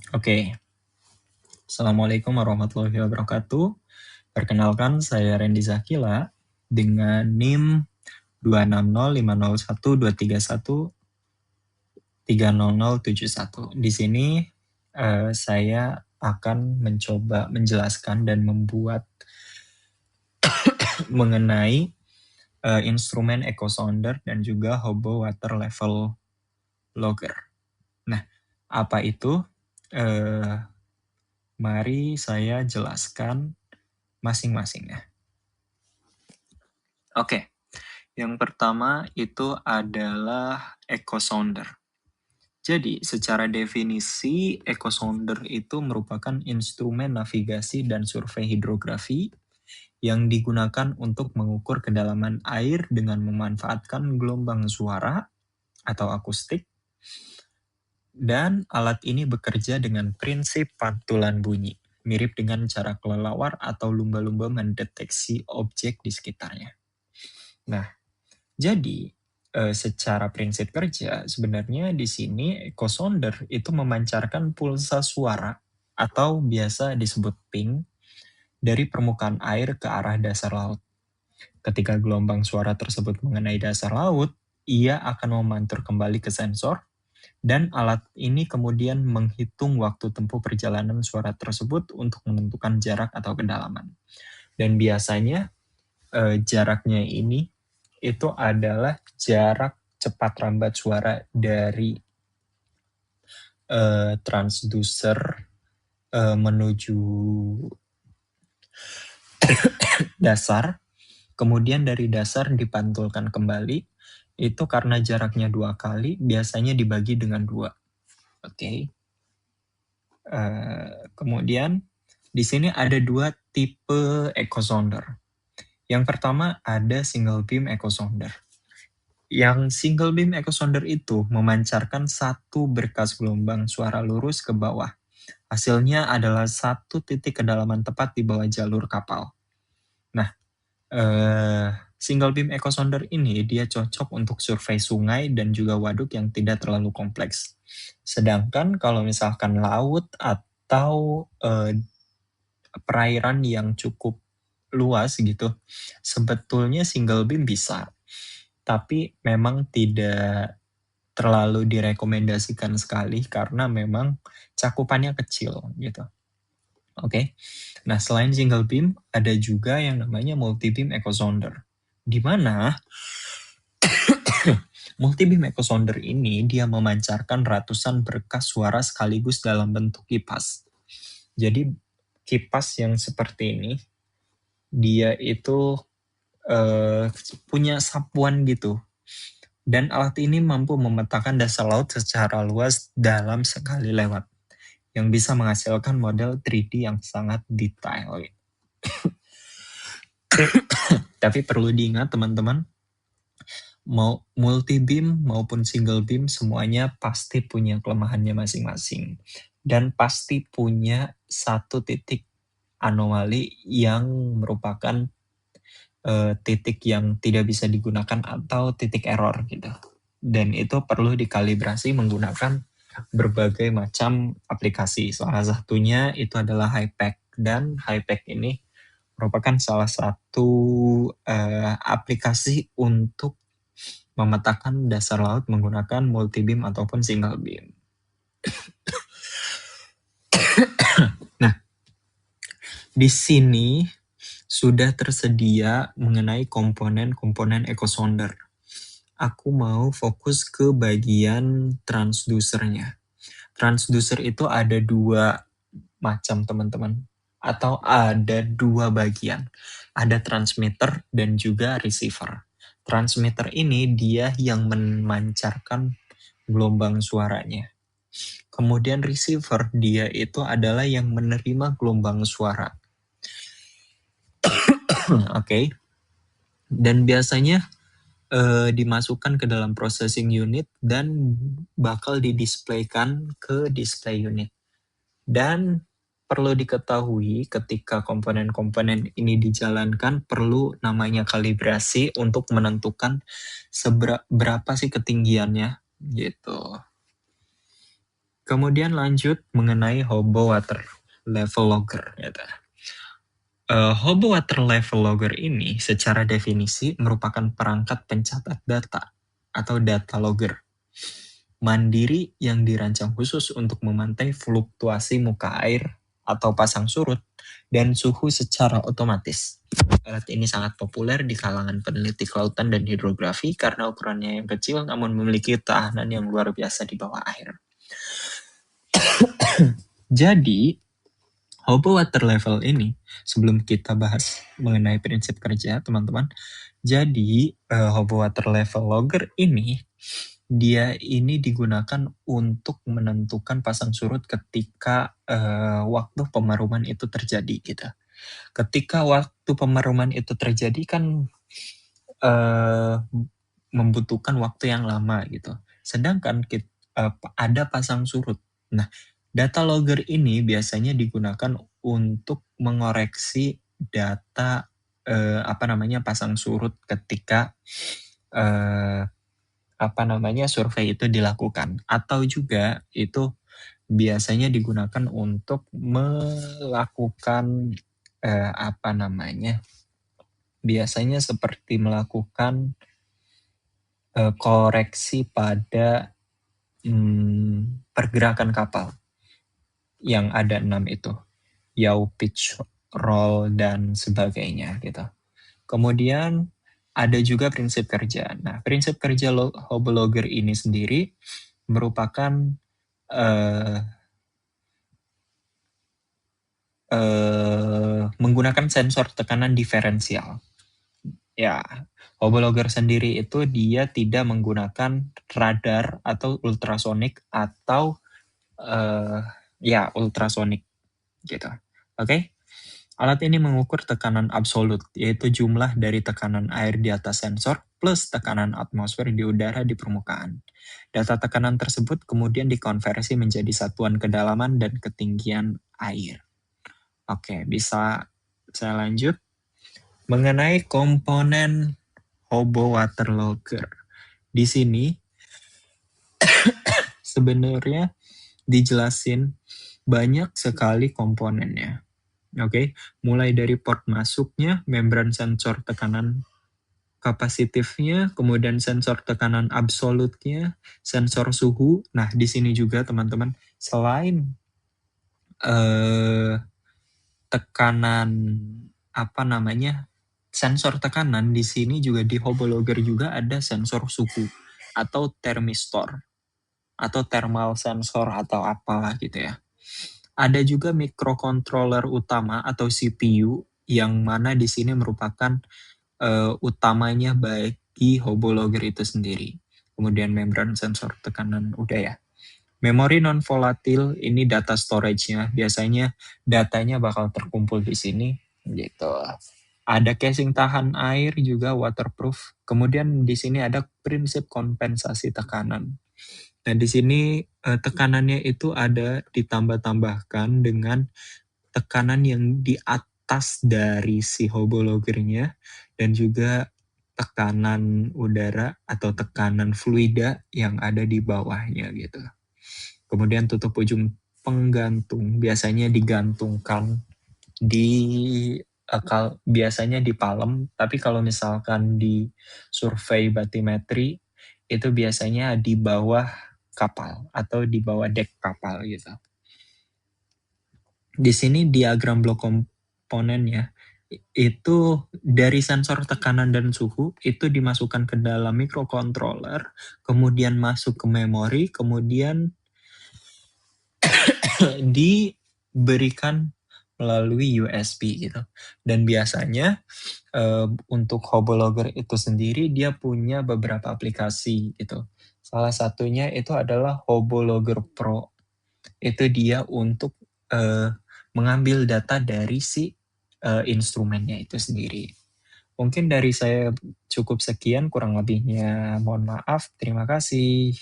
Oke, Assalamualaikum warahmatullahi wabarakatuh. Perkenalkan, saya Randy Zakila dengan NIM 260501231300071. Di sini saya akan mencoba menjelaskan dan membuat mengenai instrumen echo sounder dan juga hobo water level logger. Nah, apa itu? Mari saya jelaskan masing-masingnya. Oke, yang pertama itu adalah echo sounder. Jadi, secara definisi, echo sounder itu merupakan instrumen navigasi dan survei hidrografi yang digunakan untuk mengukur kedalaman air dengan memanfaatkan gelombang suara atau akustik. Dan alat ini bekerja dengan prinsip pantulan bunyi, mirip dengan cara kelelawar atau lumba-lumba mendeteksi objek di sekitarnya. Nah, jadi secara prinsip kerja sebenarnya di sini echo sounder itu memancarkan pulsa suara atau biasa disebut ping dari permukaan air ke arah dasar laut. Ketika gelombang suara tersebut mengenai dasar laut, ia akan memantur kembali ke sensor dan alat ini kemudian menghitung waktu tempuh perjalanan suara tersebut untuk menentukan jarak atau kedalaman. Dan biasanya jaraknya ini itu adalah jarak cepat rambat suara dari transducer menuju dasar, kemudian dari dasar dipantulkan kembali, itu karena jaraknya 2 kali, biasanya dibagi dengan 2. Oke. Kemudian di sini ada 2 tipe echo sounder. Yang pertama ada single beam echo sounder. Yang single beam echo sounder itu memancarkan satu berkas gelombang suara lurus ke bawah. Hasilnya adalah satu titik kedalaman tepat di bawah jalur kapal. Nah, single beam echo sounder ini dia cocok untuk survei sungai dan juga waduk yang tidak terlalu kompleks. Sedangkan kalau misalkan laut atau perairan yang cukup luas gitu, sebetulnya single beam bisa, tapi memang tidak terlalu direkomendasikan sekali karena memang cakupannya kecil gitu. Oke. Nah, selain single beam, ada juga yang namanya multi beam echo sounder. Di mana multi beam echo sounder ini dia memancarkan ratusan berkas suara sekaligus dalam bentuk kipas. Jadi kipas yang seperti ini dia itu punya sapuan gitu. Dan alat ini mampu memetakan dasar laut secara luas dalam sekali lewat, yang bisa menghasilkan model 3D yang sangat detail. Tapi perlu diingat teman-teman, mau multi beam maupun single beam semuanya pasti punya kelemahannya masing-masing. Dan pasti punya satu titik anomali yang merupakan titik yang tidak bisa digunakan atau titik error gitu. Dan itu perlu dikalibrasi menggunakan berbagai macam aplikasi. Salah satunya itu adalah HYPACK, dan HYPACK ini merupakan salah satu aplikasi untuk memetakan dasar laut menggunakan multi beam ataupun single beam. Nah, di sini sudah tersedia mengenai komponen-komponen echo sounder. Aku mau fokus ke bagian transducernya. Transducer itu ada 2 macam teman-teman, atau ada 2 bagian. Ada transmitter dan juga receiver. Transmitter ini dia yang memancarkan gelombang suaranya. Kemudian receiver dia itu adalah yang menerima gelombang suara. Oke. Dan biasanya dimasukkan ke dalam processing unit dan bakal didisplaykan ke display unit. Dan perlu diketahui ketika komponen-komponen ini dijalankan perlu namanya kalibrasi untuk menentukan berapa sih ketinggiannya gitu. Kemudian lanjut mengenai Hobo Water Level Logger. Gitu. Hobo Water Level Logger ini secara definisi merupakan perangkat pencatat data atau data logger mandiri yang dirancang khusus untuk memantau fluktuasi muka air atau pasang surut dan suhu secara otomatis. Alat ini sangat populer di kalangan peneliti kelautan dan hidrografi karena ukurannya yang kecil namun memiliki ketahanan yang luar biasa di bawah air. Jadi, Hobo Water Level ini, sebelum kita bahas mengenai prinsip kerja, teman-teman, jadi Hobo Water Level Logger ini, dia ini digunakan untuk menentukan pasang surut ketika waktu pemeruman itu terjadi gitu. Ketika waktu pemeruman itu terjadi kan membutuhkan waktu yang lama gitu. Sedangkan ada pasang surut. Nah, data logger ini biasanya digunakan untuk mengoreksi data pasang surut ketika survei itu dilakukan, atau juga itu biasanya digunakan untuk melakukan biasanya seperti melakukan koreksi pada pergerakan kapal yang ada 6 itu, yaw, pitch, roll, dan sebagainya gitu. Kemudian ada juga prinsip kerja. Nah, prinsip kerja Hobo Logger ini sendiri merupakan menggunakan sensor tekanan diferensial. Ya, Hobo Logger sendiri itu dia tidak menggunakan radar atau ultrasonik atau ultrasonik gitu. Oke? Alat ini mengukur tekanan absolut, yaitu jumlah dari tekanan air di atas sensor plus tekanan atmosfer di udara di permukaan. Data tekanan tersebut kemudian dikonversi menjadi satuan kedalaman dan ketinggian air. Oke, bisa saya lanjut? Mengenai komponen Hobo Water Logger. Di sini sebenarnya dijelasin banyak sekali komponennya. Oke, mulai dari port masuknya, membran sensor tekanan kapasitifnya, kemudian sensor tekanan absolutnya, sensor suhu. Nah, di sini juga teman-teman, selain tekanan sensor tekanan, di sini juga di Hobo Logger juga ada sensor suhu atau thermistor atau thermal sensor atau apalah gitu ya. Ada juga microcontroller utama atau CPU yang mana di sini merupakan utamanya bagi Hobo Logger itu sendiri. Kemudian membran sensor tekanan udah ya. Memori non volatil ini data storage-nya. Biasanya datanya bakal terkumpul di sini gitu. Ada casing tahan air juga waterproof. Kemudian di sini ada prinsip kompensasi tekanan. Nah, di sini tekanannya itu ada ditambah-tambahkan dengan tekanan yang di atas dari si Hobo Logger-nya dan juga tekanan udara atau tekanan fluida yang ada di bawahnya gitu. Kemudian tutup ujung penggantung biasanya digantungkan biasanya di palem, tapi kalau misalkan di survei batimetri itu biasanya di bawah kapal atau di bawah dek kapal gitu. Di sini diagram blok komponennya itu dari sensor tekanan dan suhu itu dimasukkan ke dalam microcontroller, kemudian masuk ke memori, kemudian diberikan melalui USB gitu. Dan biasanya untuk Hobo Logger itu sendiri dia punya beberapa aplikasi gitu. Salah satunya itu adalah Hobo Logger Pro. Itu dia untuk mengambil data dari si instrumennya itu sendiri. Mungkin dari saya cukup sekian, kurang lebihnya mohon maaf. Terima kasih.